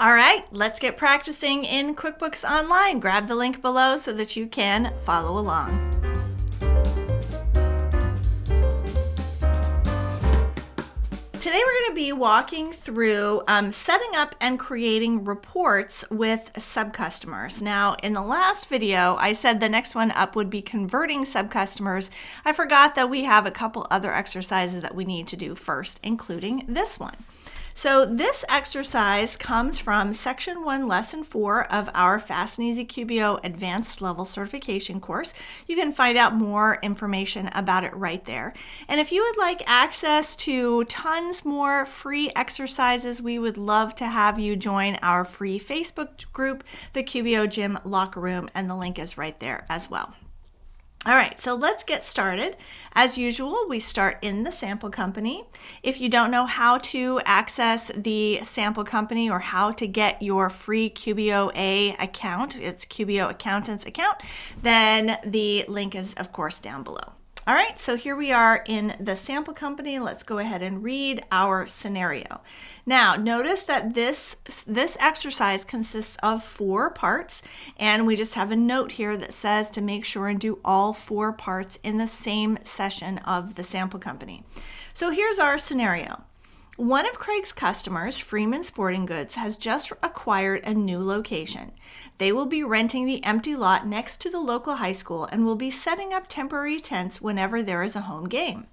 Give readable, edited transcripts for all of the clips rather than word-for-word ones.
All right, let's get practicing in QuickBooks Online. Grab the link below so that you can follow along. Today we're going to be walking through setting up and creating reports with sub-customers. Now, in the last video, I said the next one up would be converting sub-customers. I forgot that we have a couple other exercises that we need to do first, including this one. So this exercise comes from Section 1, Lesson 4 of our Fast and Easy QBO Advanced Level Certification course. You can find out more information about it right there. And if you would like access to tons more free exercises, we would love to have you join our free Facebook group, the QBO Gym Locker Room, and the link is right there as well. All right, so let's get started. As usual, we start in the sample company. If you don't know how to access the sample company or how to get your free QBOA account, it's QBO Accountant's account, then the link is, of course, down below. All right, so here we are in the sample company. Let's go ahead and read our scenario. Now, notice that this exercise consists of 4 parts, and we just have a note here that says to make sure and do all 4 parts in the same session of the sample company. So here's our scenario. One of Craig's customers, Freeman Sporting Goods, has just acquired a new location. They will be renting the empty lot next to the local high school and will be setting up temporary tents whenever there is a home game.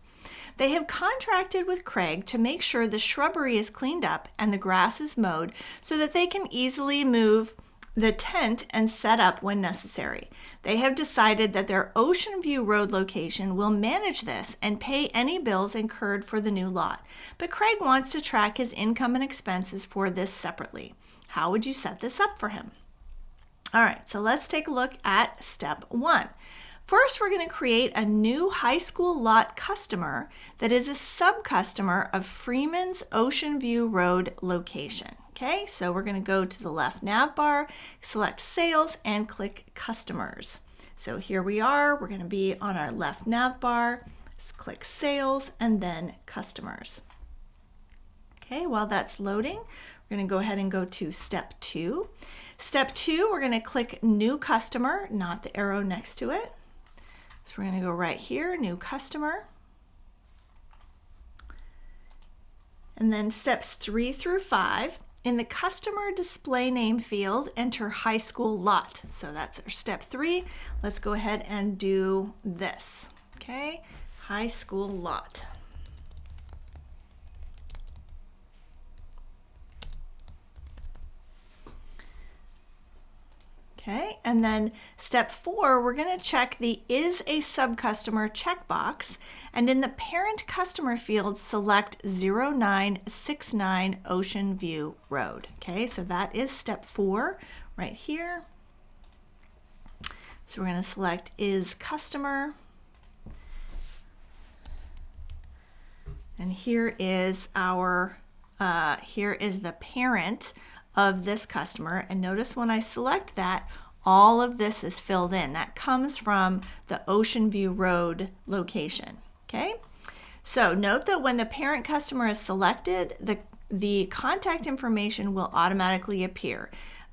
They have contracted with Craig to make sure the shrubbery is cleaned up and the grass is mowed so that they can easily move the tent and set up when necessary. They have decided that their Ocean View Road location will manage this and pay any bills incurred for the new lot. But Craig wants to track his income and expenses for this separately. How would you set this up for him? All right, so let's take a look at step 1. First, we're going to create a new high school lot customer that is a sub-customer of Freeman's Ocean View Road location. Okay, so we're going to go to the left nav bar, select Sales, and click Customers. So here we are. We're going to be on our left nav bar, click Sales, and then Customers. Okay, while that's loading, we're going to go ahead and go to step 2. Step 2, we're going to click New Customer, not the arrow next to it. So we're going to go right here, New Customer. And then steps 3 through 5. In the Customer Display Name field, enter High School Lot. So that's our step 3. Let's go ahead and do this. Okay, High School Lot. Okay, and then step 4, we're going to check the Is a Sub-Customer checkbox, and in the Parent Customer field, select 0969 Ocean View Road. Okay, so that is step 4 right here. So we're going to select Is Customer, and here is our, here is the parent of this customer, and notice when I select that, all of this is filled in. That comes from the Ocean View Road location. Okay, so note that when the parent customer is selected, the contact information will automatically appear.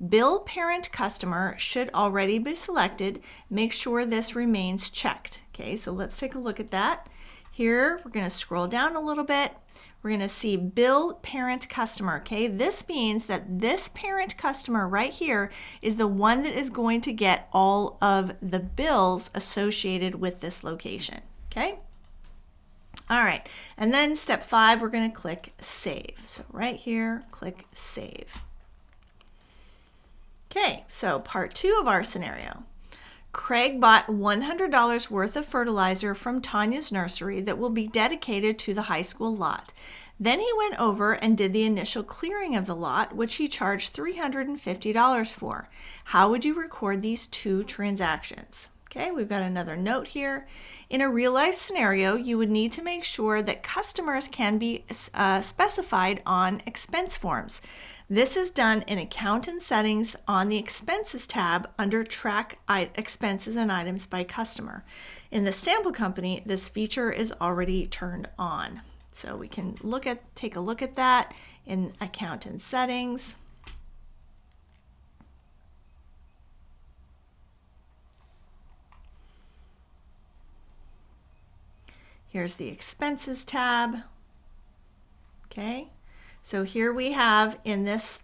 Bill Parent Customer should already be selected. Make sure this remains checked. Okay, so let's take a look at that. Here, we're going to scroll down a little bit. We're going to see Bill Parent Customer. Okay, this means that this parent customer right here is the one that is going to get all of the bills associated with this location. Okay, all right, and then step 5, we're going to click Save. So right here, click Save. Okay, so part 2 of our scenario. Craig bought $100 worth of fertilizer from Tanya's nursery that will be dedicated to the high school lot. Then he went over and did the initial clearing of the lot, which he charged $350 for. How would you record these 2 transactions? Okay, we've got another note here. In a real-life scenario, you would need to make sure that customers can be specified on expense forms. This is done in Accountant Settings on the Expenses tab under Track Expenses and Items by Customer. In the sample company, this feature is already turned on. So we can take a look at that in Accountant Settings. Here's the expenses tab. Okay, so here we have in this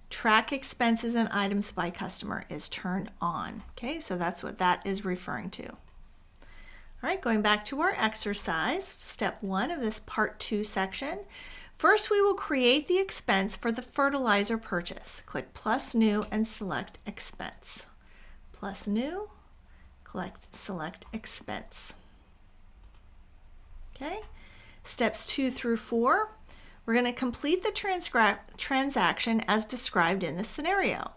track expenses and items by customer is turned on. Okay, so that's what that is referring to. All right, going back to our exercise, step 1 of this part 2 section. First, we will create the expense for the fertilizer purchase. Click plus new and select expense. Plus new, select expense. Okay, steps 2 through 4. We're going to complete the transaction as described in the scenario.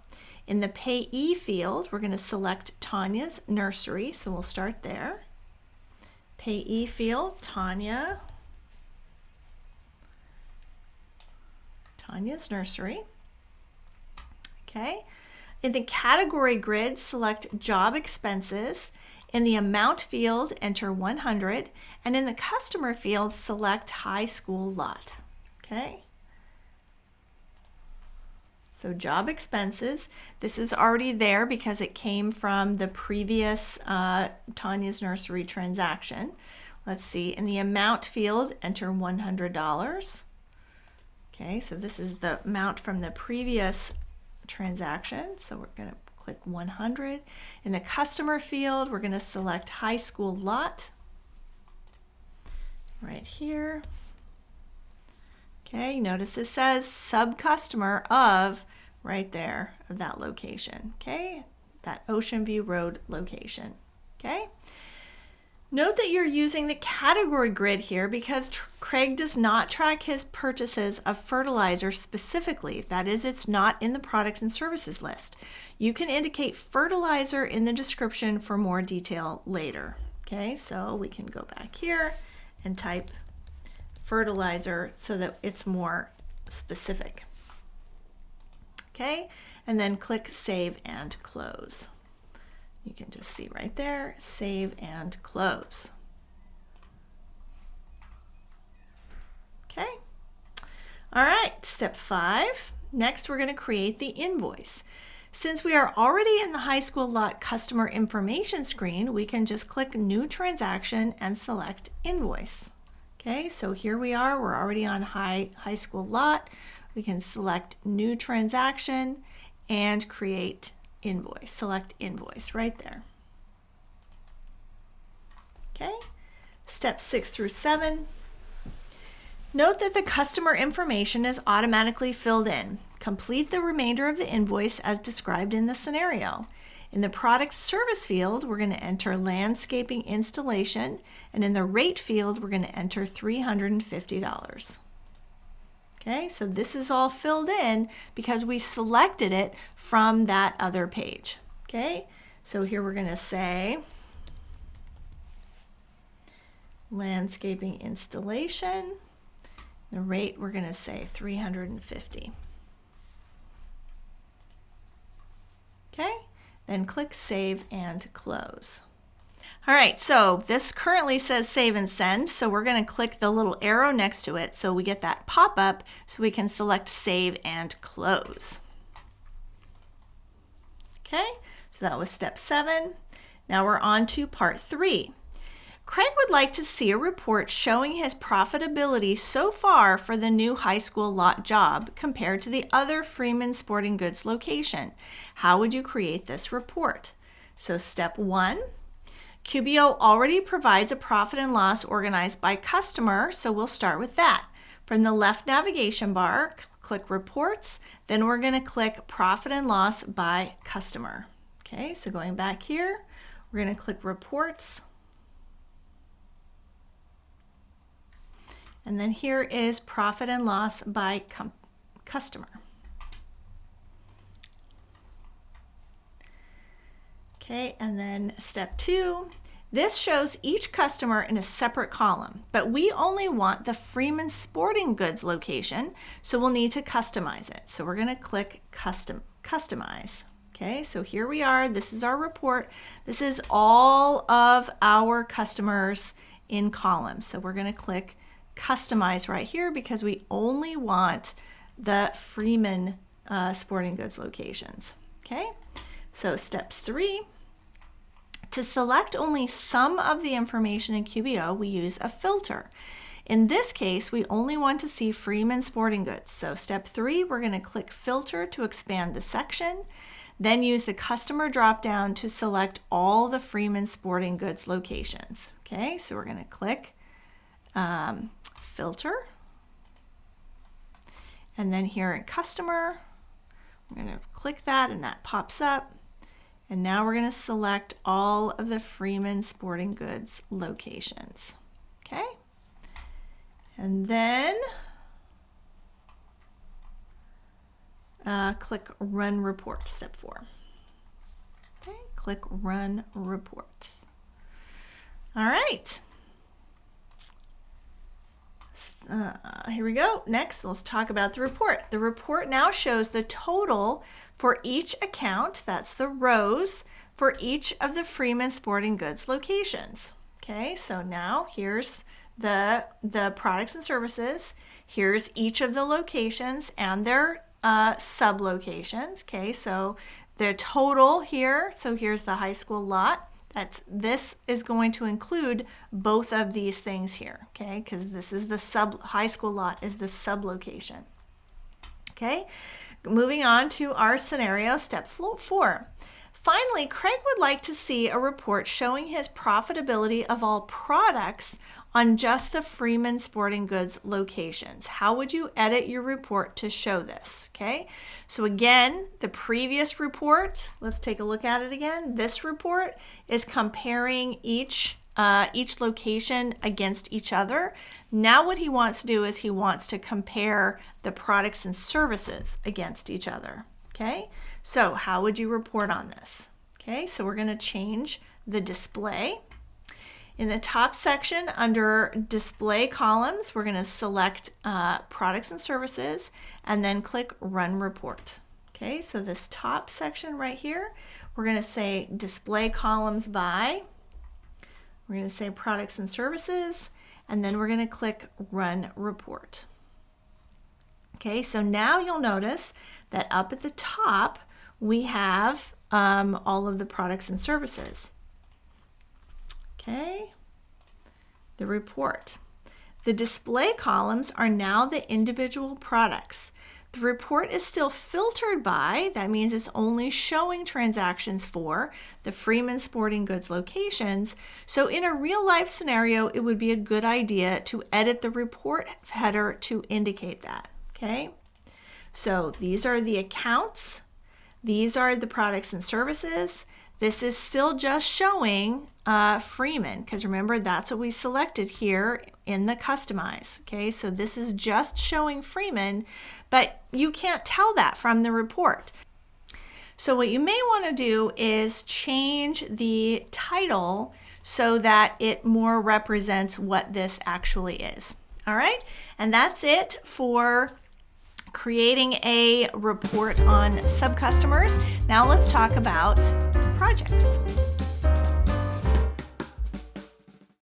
In the payee field, we're going to select Tanya's nursery, so we'll start there. Payee field, Tanya's nursery. Okay. In the category grid, select job expenses. In the amount field, enter 100, and in the customer field, select high school lot. Okay. So job expenses, this is already there because it came from the previous Tanya's nursery transaction. Let's see, in the amount field, enter $100. Okay, so this is the amount from the previous transaction. So we're going to click 100. In the customer field, we're going to select high school lot right here. Okay, notice it says sub-customer of right there of that location. Okay, that Ocean View Road location. Okay, note that you're using the category grid here because Craig does not track his purchases of fertilizer specifically. That is, it's not in the product and services list. You can indicate fertilizer in the description for more detail later. Okay, so we can go back here and type fertilizer so that it's more specific. Okay, and then click Save and Close. You can just see right there, Save and Close. Okay, all right, step 5. Next, we're going to create the invoice. Since we are already in the high school lot customer information screen, we can just click New Transaction and select Invoice. Okay, so here we are, we're already on high school lot. We can select New Transaction and create invoice. Select Invoice right there. Okay, steps 6 through 7. Note that the customer information is automatically filled in. Complete the remainder of the invoice as described in the scenario. In the product service field, we're going to enter landscaping installation, and in the rate field, we're going to enter $350. Okay, so this is all filled in because we selected it from that other page. Okay, so here we're going to say landscaping installation. The rate, we're going to say $350. Okay. Then click Save and Close. All right, so this currently says Save and Send, so we're going to click the little arrow next to it so we get that pop-up so we can select Save and Close. Okay, so that was step 7. Now we're on to part 3. Craig would like to see a report showing his profitability so far for the new high school lot job compared to the other Freeman Sporting Goods location. How would you create this report? So step 1, QBO already provides a profit and loss organized by customer, so we'll start with that. From the left navigation bar, click Reports, then we're going to click Profit and Loss by Customer. Okay, so going back here, we're going to click Reports. And then here is profit and loss by customer. Okay, and then step 2. This shows each customer in a separate column, but we only want the Freeman Sporting Goods location, so we'll need to customize it. So we're going to click Customize. Okay, so here we are. This is our report. This is all of our customers in columns. So we're going to click Customize right here because we only want the Freeman Sporting Goods locations. Okay, so steps 3. To select only some of the information in QBO, we use a filter. In this case, we only want to see Freeman Sporting Goods. So step 3, we're going to click Filter to expand the section, then use the Customer dropdown to select all the Freeman Sporting Goods locations. Okay, so we're going to click Filter, and then here in Customer, we're going to click that and that pops up. And now we're going to select all of the Freeman Sporting Goods locations. Okay? And then click Run Report, step 4. Okay, click Run Report. All right. Here we go. Next, let's talk about the report. The report now shows the total for each account, that's the rows, for each of the Freeman Sporting Goods locations. Okay, so now here's the products and services. Here's each of the locations and their sub-locations. Okay, so their total here, so here's the high school lot. This is going to include both of these things here, okay, because this is the high school lot is the sub-location. Okay, moving on to our scenario, step 4. Finally, Craig would like to see a report showing his profitability of all products on just the Freeman Sporting Goods locations. How would you edit your report to show this? Okay, so again, the previous report, let's take a look at it again. This report is comparing each location against each other. Now what he wants to do is he wants to compare the products and services against each other. Okay, so how would you report on this? Okay, so we're going to change the display. In the top section under display columns, we're going to select products and services and then click Run Report. Okay, so this top section right here, we're going to say display columns by, we're going to say products and services, and then we're going to click Run Report. Okay, so now you'll notice that up at the top, we have all of the products and services. Okay, the report. The display columns are now the individual products. The report is still filtered by, that means it's only showing transactions for the Freeman Sporting Goods locations. So in a real life scenario, it would be a good idea to edit the report header to indicate that. Okay, so these are the accounts. These are the products and services. This is still just showing Freeman, because remember, that's what we selected here in the Customize. Okay, so this is just showing Freeman, but you can't tell that from the report. So what you may want to do is change the title so that it more represents what this actually is. All right, and that's it for creating a report on sub-customers. Now let's talk about projects.